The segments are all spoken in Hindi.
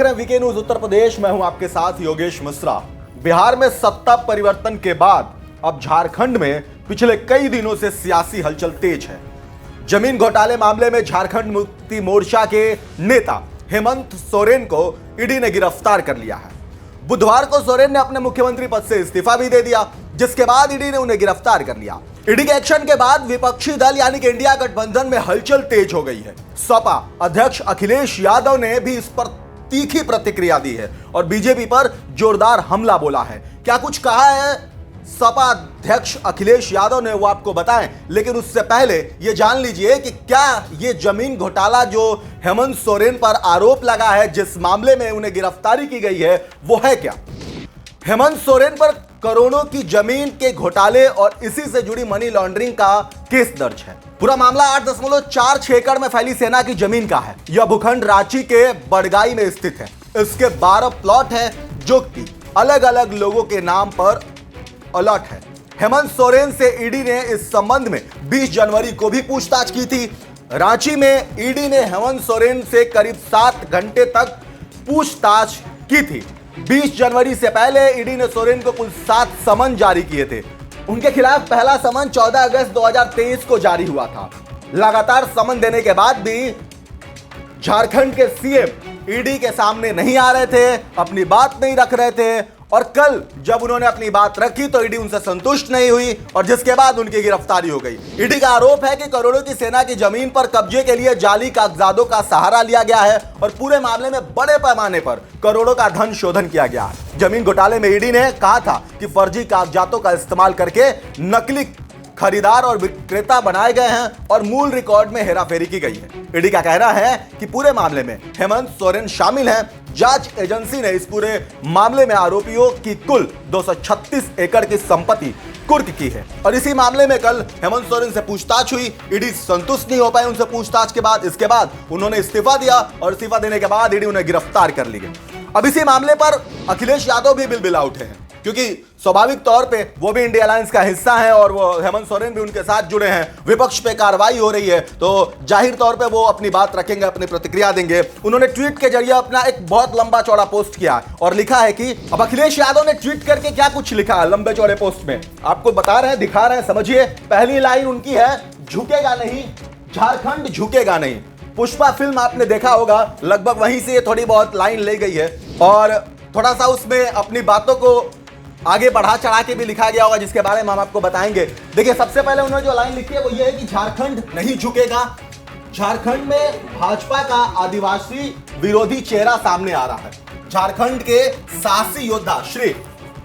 हैं वीके न्यूज उत्तर प्रदेश। मैं हूं आपके साथ योगेश मिश्रा। बिहार में सत्ता परिवर्तन के बाद अब झारखंड में पिछले कई दिनों से सियासी हलचल तेज है। जमीन घोटाले मामले में झारखंड मुक्ति मोर्चा के नेता हेमंत सोरेन को ईडी ने गिरफ्तार कर लिया है। बुधवार को सोरेन ने अपने मुख्यमंत्री पद से इस्तीफा भी दे दिया, जिसके बाद ईडी ने उन्हें गिरफ्तार कर लिया। ईडी के एक्शन के बाद विपक्षी दल यानी कि इंडिया गठबंधन में हलचल तेज हो गई है। सपा अध्यक्ष अखिलेश यादव ने भी इस पर तीखी प्रतिक्रिया दी है और बीजेपी पर जोरदार हमला बोला है। क्या कुछ कहा है सपा अध्यक्ष अखिलेश यादव ने, वो आपको बताएं, लेकिन उससे पहले ये जान लीजिए कि क्या ये जमीन घोटाला जो हेमंत सोरेन पर आरोप लगा है, जिस मामले में उन्हें गिरफ्तारी की गई है, वो है क्या। हेमंत सोरेन पर करोड़ों की जमीन के घोटाले और इसी से जुड़ी मनी लॉन्ड्रिंग का केस दर्ज है। पूरा मामला 8.46 एकड़ में फैली सेना की जमीन का है। यह भूखंड रांची के बड़गाई में स्थित है। इसके 12 प्लॉट है जो कि अलग अलग लोगों के नाम पर अलॉट है। हेमंत सोरेन से ईडी ने इस संबंध में 20 जनवरी को भी पूछताछ की थी। रांची में ईडी ने हेमंत सोरेन से करीब 7 घंटे तक पूछताछ की थी। 20 जनवरी से पहले ईडी ने सोरेन को कुल 7 समन जारी किए थे। उनके खिलाफ पहला समन 14 अगस्त 2023 को जारी हुआ था। लगातार समन देने के बाद भी झारखंड के सीएम ईडी के सामने नहीं आ रहे थे, अपनी बात नहीं रख रहे थे, और कल जब उन्होंने अपनी बात रखी तो ईडी उनसे संतुष्ट नहीं हुई और जिसके बाद उनकी गिरफ्तारी हो गई। ईडी का आरोप है कि करोड़ों की सेना की जमीन पर कब्जे के लिए जाली कागजातों का सहारा लिया गया है और पूरे मामले में बड़े पैमाने पर करोड़ों का धन शोधन किया गया है। जमीन घोटाले में ईडी ने कहा था कि फर्जी कागजातों का इस्तेमाल करके नकली खरीदार और विक्रेता बनाए गए हैं और मूल रिकॉर्ड में हेराफेरी की गई है। ईडी का कहना है कि पूरे मामले में हेमंत सोरेन शामिल हैं। जांच एजेंसी ने इस पूरे मामले में आरोपियों की कुल 236 एकड़ की संपत्ति कुर्क की है और इसी मामले में कल हेमंत सोरेन से पूछताछ हुई। ईडी संतुष्ट नहीं हो पाए उनसे पूछताछ के बाद। इसके बाद उन्होंने इस्तीफा दिया और इस्तीफा देने के बाद ईडी उन्हें गिरफ्तार कर ली गई। अब इसी मामले पर अखिलेश यादव भी बिलबिला उठे हैं, क्योंकि स्वाभाविक तौर पे वो भी इंडिया अलायंस का हिस्सा है और वो हेमंत सोरेन भी उनके साथ जुड़े हैं। विपक्ष पे कार्रवाई हो रही है तो जाहिर तौर पे वो अपनी बात रखेंगे, अपनी प्रतिक्रिया देंगे। उन्होंने ट्वीट के जरिए अपना एक बहुत लंबा चौड़ा पोस्ट किया और लिखा है कि अब अखिलेश यादव ने ट्वीट करके क्या कुछ लिखा है लंबे चौड़े पोस्ट में, आपको बता रहे हैं, दिखा रहे हैं, समझिए। पहली लाइन उनकी है, झुकेगा नहीं झारखंड, झुकेगा नहीं। पुष्पा फिल्म आपने देखा होगा, लगभग वहीं से ये थोड़ी बहुत लाइन ले गई है और थोड़ा सा उसमें अपनी बातों को आगे बढ़ा चढ़ा के भी लिखा गया होगा, जिसके बारे में हम आपको बताएंगे। देखिए, सबसे पहले उन्होंने जो लाइन लिखी है वो ये है कि झारखंड नहीं झुकेगा। झारखंड में भाजपा का आदिवासी विरोधी चेहरा सामने आ रहा है। झारखंड के साहसी योद्धा श्री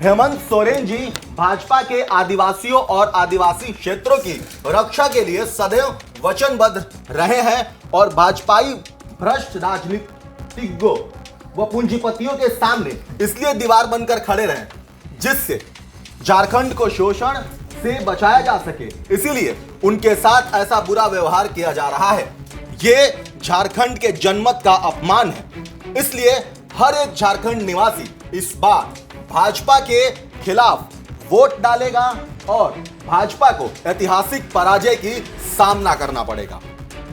हेमंत सोरेन जी भाजपा के आदिवासियों और आदिवासी क्षेत्रों की रक्षा के लिए सदैव वचनबद्ध रहे हैं और भाजपाई भ्रष्ट राजनीतिज्ञों व पूंजीपतियों के सामने इसलिए दीवार बनकर खड़े रहे जिससे झारखंड को शोषण से बचाया जा सके। इसीलिए उनके साथ ऐसा बुरा व्यवहार किया जा रहा है। ये झारखंड के जनमत का अपमान है। इसलिए हर एक झारखंड निवासी इस बार भाजपा के खिलाफ वोट डालेगा और भाजपा को ऐतिहासिक पराजय की सामना करना पड़ेगा।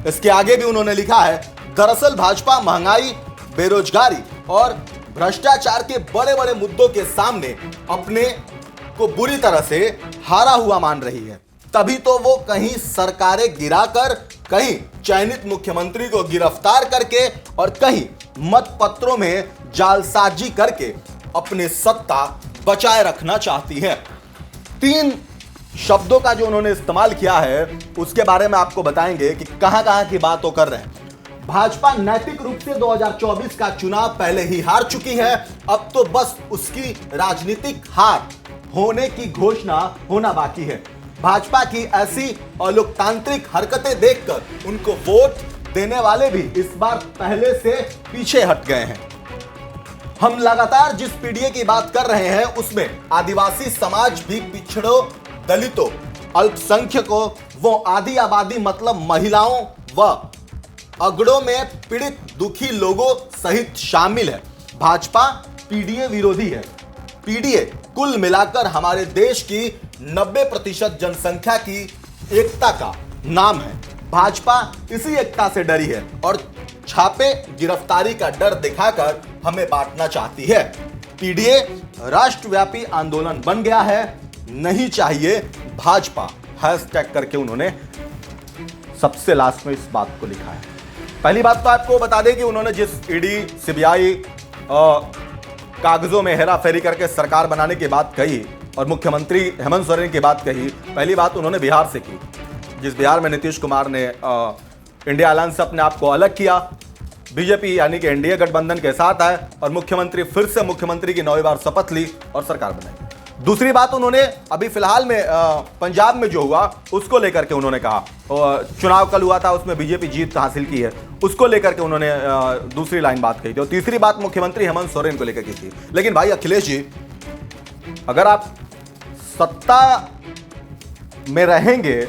इसके आगे भी उन्होंने लिखा है, दरअसल भाजपा महंगाई, बेरोजगारी और भ्रष्टाचार के बड़े बड़े मुद्दों के सामने अपने को बुरी तरह से हारा हुआ मान रही है। तभी तो वो कहीं सरकारें गिराकर, कहीं चयनित मुख्यमंत्री को गिरफ्तार करके और कहीं मत पत्रों में जालसाजी करके अपने सत्ता बचाए रखना चाहती है। 3 शब्दों का जो उन्होंने इस्तेमाल किया है उसके बारे में आपको बताएंगे कि कहां की बात वो कर रहे हैं। भाजपा नैतिक रूप से 2024 का चुनाव पहले ही हार चुकी है। अब तो बस उसकी राजनीतिक हार होने की घोषणा होना बाकी है। भाजपा की ऐसी अलोकतांत्रिक हरकतें देखकर उनको वोट देने वाले भी इस बार पहले से पीछे हट गए हैं। हम लगातार जिस पीडीए की बात कर रहे हैं उसमें आदिवासी समाज भी पिछड़ों, दलितों, अल्पसंख्यकों, वो आधी आबादी मतलब महिलाओं व अगड़ों में पीड़ित दुखी लोगों सहित शामिल है। भाजपा पीडीए विरोधी है। पीडीए कुल मिलाकर हमारे देश की 90% जनसंख्या की एकता का नाम है। भाजपा इसी एकता से डरी है और छापे गिरफ्तारी का डर दिखाकर हमें बांटना चाहती है। पीडीए राष्ट्रव्यापी आंदोलन बन गया है, नहीं चाहिए भाजपा, हैशटैग करके उन्होंने सबसे लास्ट में इस बात को लिखा है। पहली बात तो आपको बता दें कि उन्होंने जिस ईडी सीबीआई कागजों में हेराफेरी करके सरकार बनाने की बात कही और मुख्यमंत्री हेमंत सोरेन की बात कही, पहली बात उन्होंने बिहार से की। जिस बिहार में नीतीश कुमार ने इंडिया अलायंस से अपने आप को अलग किया, बीजेपी यानी कि एनडीए गठबंधन के साथ आए और मुख्यमंत्री फिर से मुख्यमंत्री की 9वीं बार शपथ ली और सरकार बनाई। दूसरी बात उन्होंने अभी फिलहाल में पंजाब में जो हुआ उसको लेकर के उन्होंने कहा, चुनाव कल हुआ था उसमें बीजेपी जीत हासिल की है, उसको लेकर के उन्होंने दूसरी लाइन बात कही थी। और तीसरी बात मुख्यमंत्री हेमंत सोरेन को लेकर की थी। लेकिन भाई अखिलेश जी, अगर आप सत्ता में रहेंगे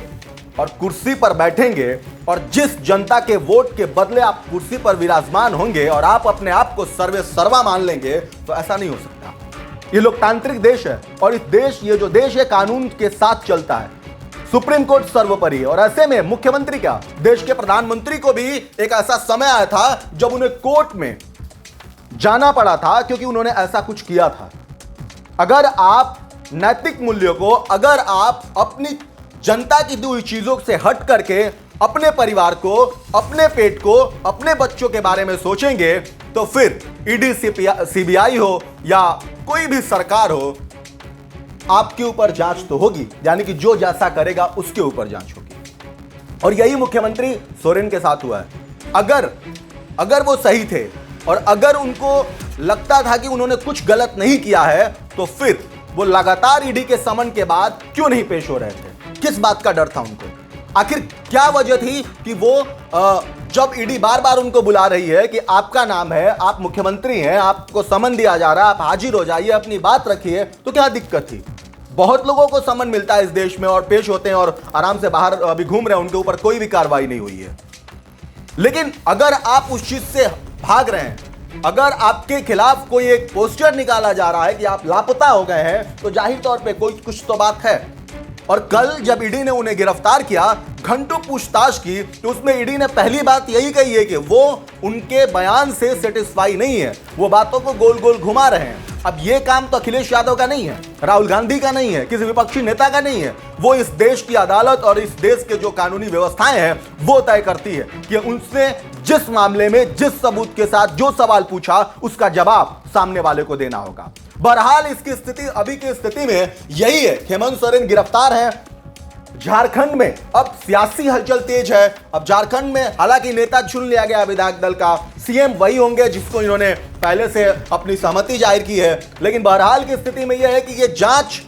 और कुर्सी पर बैठेंगे और जिस जनता के वोट के बदले आप कुर्सी पर विराजमान होंगे और आप अपने आप को सर्वे सर्वा मान लेंगे, तो ऐसा नहीं हो सकता। ये लोकतांत्रिक देश है और ये जो देश है कानून के साथ चलता है, सुप्रीम कोर्ट सर्वोपरि है। और ऐसे में मुख्यमंत्री क्या, देश के प्रधानमंत्री को भी एक ऐसा समय आया था जब उन्हें कोर्ट में जाना पड़ा था क्योंकि उन्होंने ऐसा कुछ किया था। अगर आप नैतिक मूल्यों को, अगर आप अपनी जनता की दी हुई चीजों से हट करके अपने परिवार को, अपने पेट को, अपने बच्चों के बारे में सोचेंगे, तो फिर ईडी सीबीआई हो या कोई भी सरकार हो, आपके ऊपर जांच तो होगी, यानी कि जो जैसा करेगा उसके ऊपर जांच होगी। और यही मुख्यमंत्री सोरेन के साथ हुआ है। अगर वो सही थे और अगर उनको लगता था कि उन्होंने कुछ गलत नहीं किया है, तो फिर वो लगातार ईडी के समन के बाद क्यों नहीं पेश हो रहे थे? किस बात का डर था उनको? आखिर क्या वजह थी कि वो जब ईडी बार बार उनको बुला रही है कि आपका नाम है, आप मुख्यमंत्री हैं, आपको समन दिया जा रहा है, आप हाजिर हो जाइए, अपनी बात रखिए, तो क्या दिक्कत थी? बहुत लोगों को समन मिलता है इस देश में और पेश होते हैं और आराम से बाहर अभी घूम रहे हैं, उनके ऊपर कोई भी कार्रवाई नहीं हुई है। लेकिन अगर आप उस चीज से भाग रहे हैं, अगर आपके खिलाफ कोई एक पोस्टर निकाला जा रहा है कि आप लापता हो गए हैं, तो जाहिर तौर पे कोई कुछ तो बात है। और कल जब ईडी ने उन्हें गिरफ्तार किया, घंटों पूछताछ की, तो उसमें ईडी ने पहली बात यही कही है कि वो उनके बयान से सेटिस्फाई नहीं है, वो बातों को गोल गोल घुमा रहे हैं। अब ये काम तो अखिलेश यादव का नहीं है, राहुल गांधी का नहीं है, किसी विपक्षी नेता का नहीं है। वो इस देश की अदालत और इस देश के जो कानूनी व्यवस्थाएं हैं वो तय करती है कि उनसे जिस मामले में जिस सबूत के साथ जो सवाल पूछा उसका जवाब सामने वाले को देना होगा। बहरहाल इसकी स्थिति, अभी की स्थिति में यही है। हेमंत सोरेन गिरफ्तार है। झारखंड में अब सियासी हलचल तेज है। अब झारखंड में हालांकि नेता चुन लिया गया विधायक दल का, सीएम वही होंगे जिसको इन्होंने पहले से अपनी सहमति जाहिर की है। लेकिन बहरहाल की स्थिति में यह है कि यह जांच,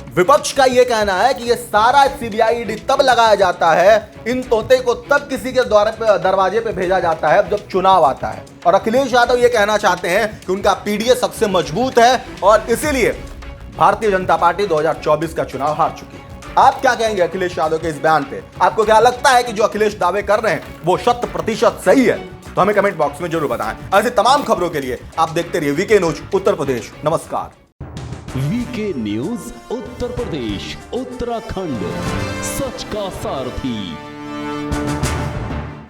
विपक्ष का यह कहना है कि यह सारा सीबीआई ईडी तब लगाया जाता है, इन तोते को तब किसी के दरवाजे पे भेजा जाता है जब चुनाव आता है। और अखिलेश यादव यह कहना चाहते हैं कि उनका पीडीए सबसे मजबूत है और इसीलिए भारतीय जनता पार्टी 2024 का चुनाव हार चुकी है। आप क्या कहेंगे अखिलेश यादव के इस बयान पे? आपको क्या लगता है कि जो अखिलेश दावे कर रहे हैं वो 100% सही है? तो हमें कमेंट बॉक्स में जरूर बताएं। ऐसी तमाम खबरों के लिए आप देखते रहिए वीके न्यूज उत्तर प्रदेश। नमस्कार। वीके न्यूज उत्तर प्रदेश उत्तराखंड, सच का सारथी।